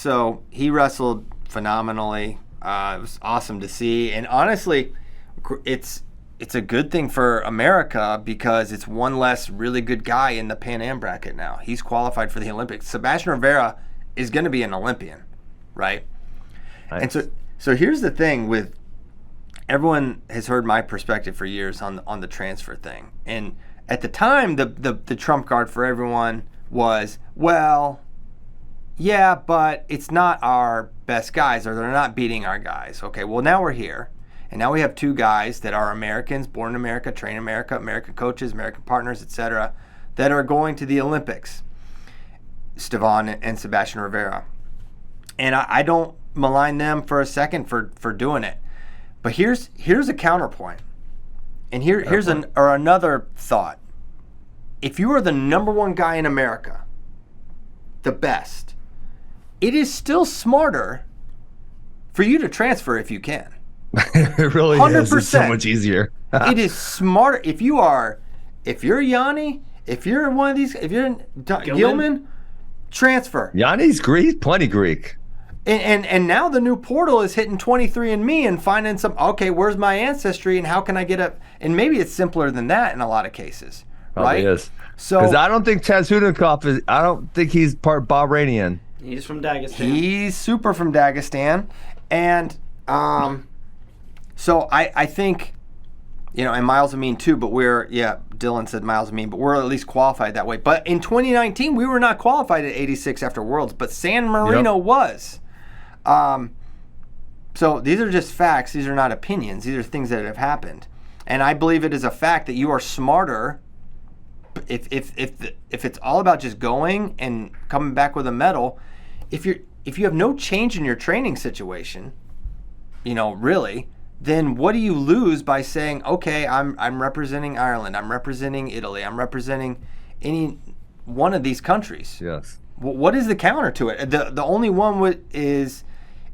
So he wrestled phenomenally. It was awesome to see, and honestly, it's a good thing for America because it's one less really good guy in the Pan Am bracket now. He's qualified for the Olympics. Sebastian Rivera is going to be an Olympian, right? Nice. And so here's the thing with everyone has heard my perspective for years on the transfer thing, and at the time the trump card for everyone was, well, yeah, but it's not our best guys, or they're not beating our guys. Okay, well, now we're here, and now we have two guys that are Americans, born in America, train in America, American coaches, American partners, etc., that are going to the Olympics, Stevan and Sebastian Rivera. And I don't malign them for a second for doing it. But here's a counterpoint. And here's another thought. If you are the number one guy in America, the best, it is still smarter for you to transfer if you can. It really 100%. Is. It's so much easier. It is smarter. If you're Yanni, if you're one of these, if you're Gilman, transfer. Yanni's Greek, plenty Greek. And now the new portal is hitting 23andMe and finding some, okay, where's my ancestry and how can I get and maybe it's simpler than that in a lot of cases. Probably right? Is. So because I don't think Taz Hudenkopf is, I don't think he's part Bahrainian. He's from Dagestan. He's super from Dagestan. And so I think, and Miles Amin too, but Dylan said Miles Amin, but we're at least qualified that way. But in 2019, we were not qualified at 86 after Worlds, but San Marino was. So these are just facts. These are not opinions. These are things that have happened. And I believe it is a fact that you are smarter if it's all about just going and coming back with a medal. If you have no change in your training situation, really, then what do you lose by saying, okay, I'm representing Ireland, I'm representing Italy, I'm representing any one of these countries? Yes. What is the counter to it? The only one is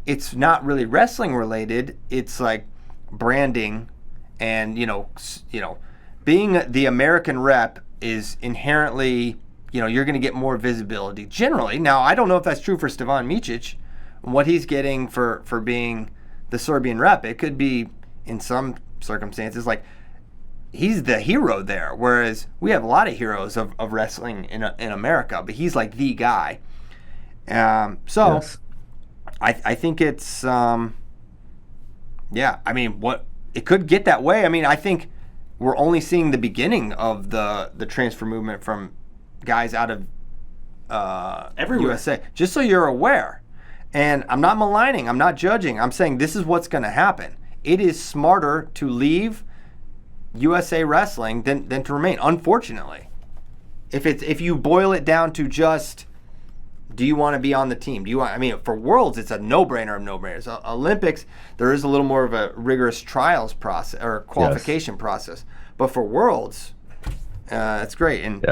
it's not really wrestling related. It's like branding, and being the American rep is inherently, you're going to get more visibility generally. Now, I don't know if that's true for Stevan Micic, what he's getting for being the Serbian rep. It could be in some circumstances like he's the hero there, whereas we have a lot of heroes of wrestling in America, but he's like the guy. Yes. I think it's what it could get that way. I mean, I think we're only seeing the beginning of the transfer movement from guys out of everywhere. USA. Just so you're aware. And I'm not maligning, I'm not judging. I'm saying this is what's going to happen. It is smarter to leave USA Wrestling than to remain, unfortunately. If you boil it down to just, do you want to be on the team? For Worlds, it's a no-brainer of no-brainers. Olympics, there is a little more of a rigorous trials process or qualification process. But for Worlds, it's great. And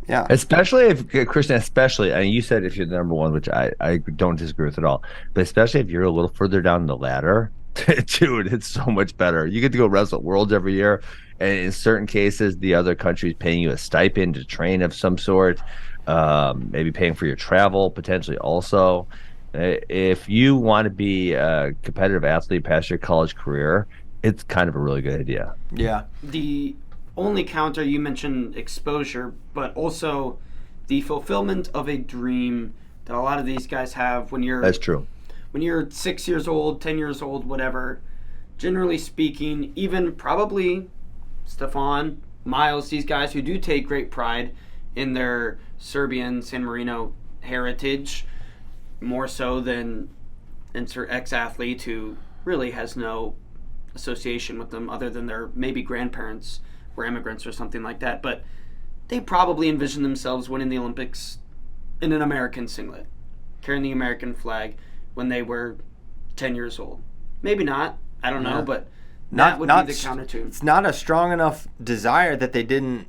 yeah. Especially if, Christian, and you said if you're the number one, which I don't disagree with at all, but especially if you're a little further down the ladder, dude, it's so much better. You get to go wrestle at Worlds every year, and in certain cases, the other country's paying you a stipend to train of some sort, maybe paying for your travel, potentially also. If you want to be a competitive athlete past your college career, it's kind of a really good idea. Yeah. The only counter, you mentioned exposure, but also the fulfillment of a dream that a lot of these guys have when you're... That's true. When you're 6 years old, 10 years old, whatever, generally speaking, even probably Stefan, Miles, these guys who do take great pride in their Serbian San Marino heritage, more so than insert ex-athlete who really has no association with them other than their maybe grandparents were immigrants or something like that, but they probably envision themselves winning the Olympics in an American singlet, carrying the American flag when they were 10 years old. Maybe not. I don't know, but that would be the counter to. It's not a strong enough desire that they didn't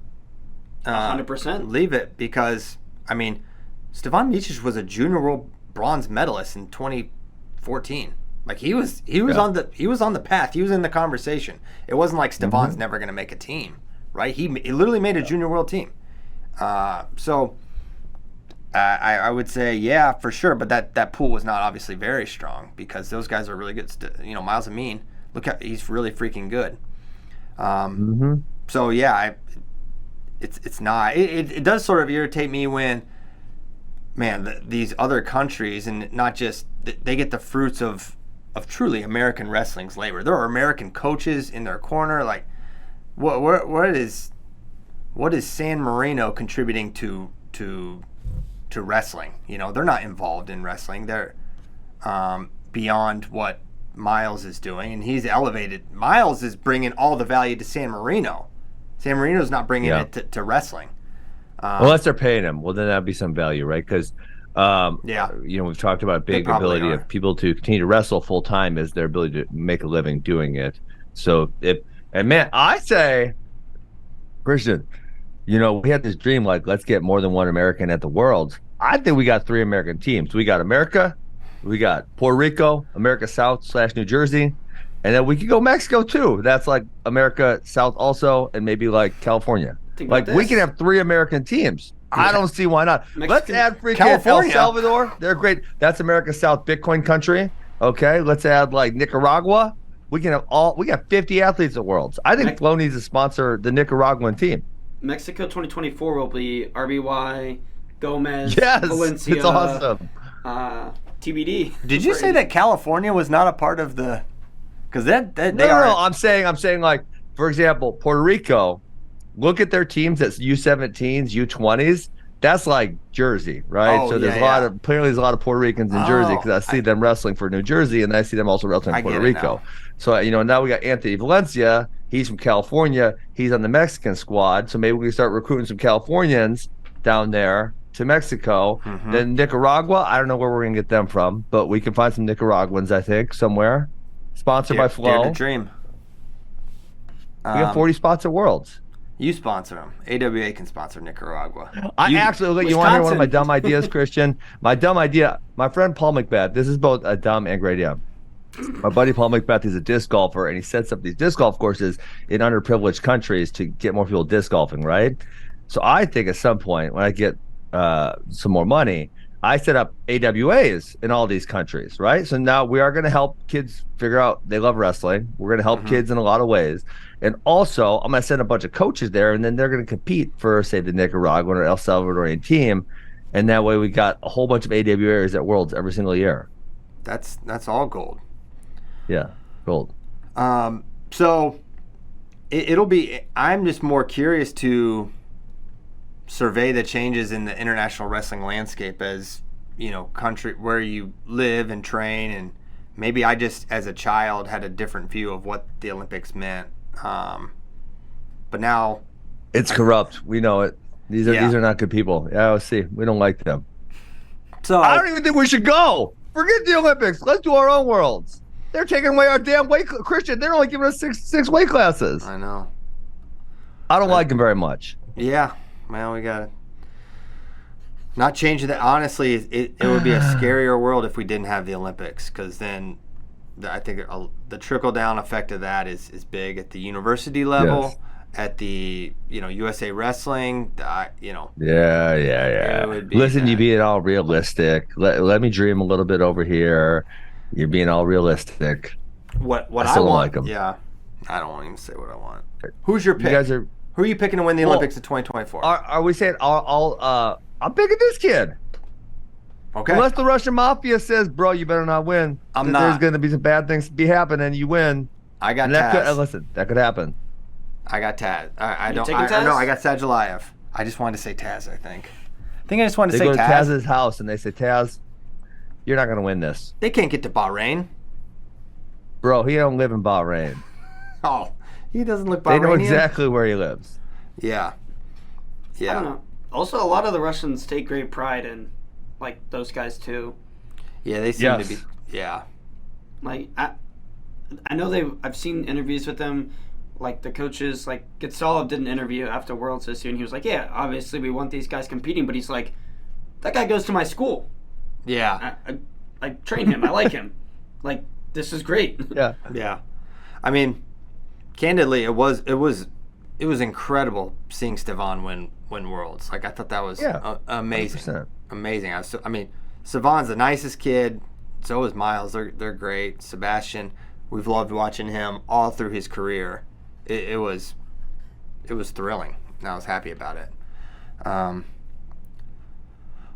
100% leave it, because, Stevan Micic was a junior world bronze medalist in 2014. Like he was on the path. He was in the conversation. It wasn't like Stefan's never going to make a team, right? He literally made a junior world team. So I would say, yeah, for sure. But that pool was not obviously very strong because those guys are really good. Miles Amin, he's really freaking good. So yeah, it's not. It does sort of irritate me when, man, these other countries, and not just they get the fruits of truly American wrestling's labor. There are American coaches in their corner. Like, what is San Marino contributing to wrestling? They're not involved in wrestling. They're beyond what Miles is doing, and he's elevated. Miles is bringing all the value to San Marino. San Marino's not bringing it to wrestling. Unless they're paying him, well, then that'd be some value, right? Because we've talked about big ability of people to continue to wrestle full time is their ability to make a living doing it. So I say, Christian, we had this dream, like, let's get more than one American at the Worlds. I think we got 3 American teams. We got America, we got Puerto Rico, America South / New Jersey, and then we could go Mexico too. That's like America South also, and maybe like California. Like, we can have 3 American teams. I don't see why not. Let's add freaking California. El Salvador. They're great. That's America South, Bitcoin country. Okay, let's add like Nicaragua. We can have we got 50 athletes at Worlds. I think Flo needs to sponsor the Nicaraguan team. Mexico 2024 will be RBY, Gomez, yes, Valencia. It's awesome. TBD. Did you say that California was not a part of the? Because No. I'm saying like, for example, Puerto Rico. Look at their teams. That's U17s, U20s. That's like Jersey, right? Oh, so there's there's a lot of Puerto Ricans in Jersey because I see them wrestling for New Jersey, and I see them also wrestling for Puerto Rico. So now we got Anthony Valencia. He's from California. He's on the Mexican squad. So maybe we can start recruiting some Californians down there to Mexico. Mm-hmm. Then Nicaragua. I don't know where we're gonna get them from, but we can find some Nicaraguans, I think, somewhere. Sponsored by Flo. Dare to dream. We got 40 spots at Worlds. You sponsor them. AWA can sponsor Nicaragua. You want to hear one of my dumb ideas, Christian? My dumb idea, my friend Paul Macbeth, this is both a dumb and great idea. My buddy Paul Macbeth is a disc golfer, and he sets up these disc golf courses in underprivileged countries to get more people disc golfing, right? So I think at some point, when I get some more money, I set up AWAs in all these countries, right? So now we are going to help kids figure out they love wrestling. We're going to help kids in a lot of ways. And also, I'm going to send a bunch of coaches there, and then they're going to compete for, say, the Nicaraguan or El Salvadorian team. And that way we got a whole bunch of AWAs at Worlds every single year. That's all gold. Yeah, gold. So it'll be – I'm just more curious to survey the changes in the international wrestling landscape as, country where you live and train. And maybe I just, as a child, had a different view of what the Olympics meant. But now it's corrupt. We know it. These are not good people. Yeah, see, we don't like them. So I don't even think we should go. Forget the Olympics. Let's do our own Worlds. They're taking away our damn weight. Christian, they're only giving us six weight classes. I know. I don't like them very much. Yeah. Well, we got to not changing that. Honestly, it would be a scarier world if we didn't have the Olympics, because then I think the trickle-down effect of that is big at the university level, at the USA Wrestling. Yeah. Listen, you being all realistic. Let me dream a little bit over here. You're being all realistic. What I still want? Don't like them. Yeah, I don't want to even say what I want. Who's your pick? You guys are. Who are you picking to win the Olympics in 2024? Are we saying I'm picking this kid? Okay. Unless the Russian mafia says, bro, you better not win. I'm not. There's going to be some bad things to be happening, and you win. I got Taz. Listen, that could happen. I got Taz. I got Sajalayev. I just wanted to say Taz, I think. I just wanted to say Taz. They go to Taz's house, and they say, Taz, you're not going to win this. They can't get to Bahrain. Bro, he don't live in Bahrain. Oh, he doesn't look Bahrainian. They know exactly where he lives. Yeah. I don't know. Also, a lot of the Russians take great pride in, like, those guys, too. Yeah, they seem to be. Yeah. Like, I know I've seen interviews with them. Like, the coaches, like, Gitsalov did an interview after Worlds this year, and he was like, yeah, obviously we want these guys competing, but he's like, that guy goes to my school. Yeah. I train him. I like him. Like, this is great. Yeah. Yeah. I mean, candidly, it was incredible seeing Stevan win Worlds. Like, I thought that was amazing. 100%. amazing. I mean, Savon's the nicest kid. So is Miles. They're great. Sebastian, we've loved watching him all through his career. It was thrilling, and I was happy about it.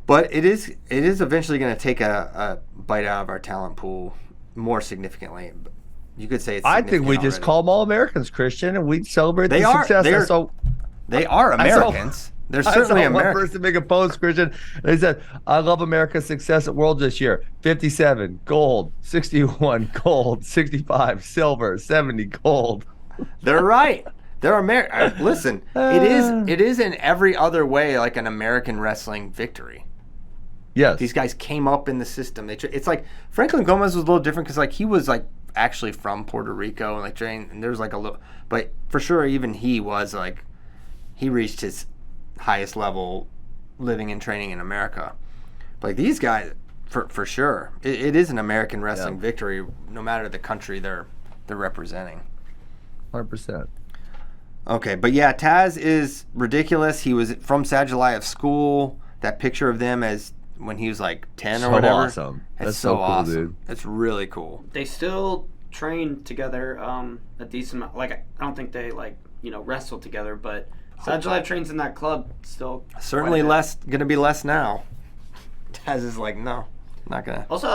But it is eventually going to take a bite out of our talent pool more significantly. You could say it's. I think we just already. call them all Americans, Christian, and we celebrate They the are. success. They are Americans. They're certainly I saw one Americans. person make a post, Christian. They said, "I love America's success at Worlds this year. 57 gold, 61 gold, 65 silver, 70 gold." They're right. They're American. Listen, it is in every other way like an American wrestling victory. Yes. These guys came up in the system. It's like Franklin Gomez was a little different because like he was like actually from Puerto Rico and like trained, and there's like a little, but for sure even he was like he reached his highest level living and training in America. But like these guys, for sure, it is an American wrestling victory, no matter the country they're representing. 100%. Okay, but yeah, Taz is ridiculous. He was from Sagittarius School. That picture of them as when he was like 10 or whatever. Awesome. It's That's so cool, awesome. dude. It's really cool. They still train together a decent amount. Like, I don't think they, wrestle together, but Sagittarius trains in that club still. Certainly going to be less now. Taz is like, no, not going to. Also,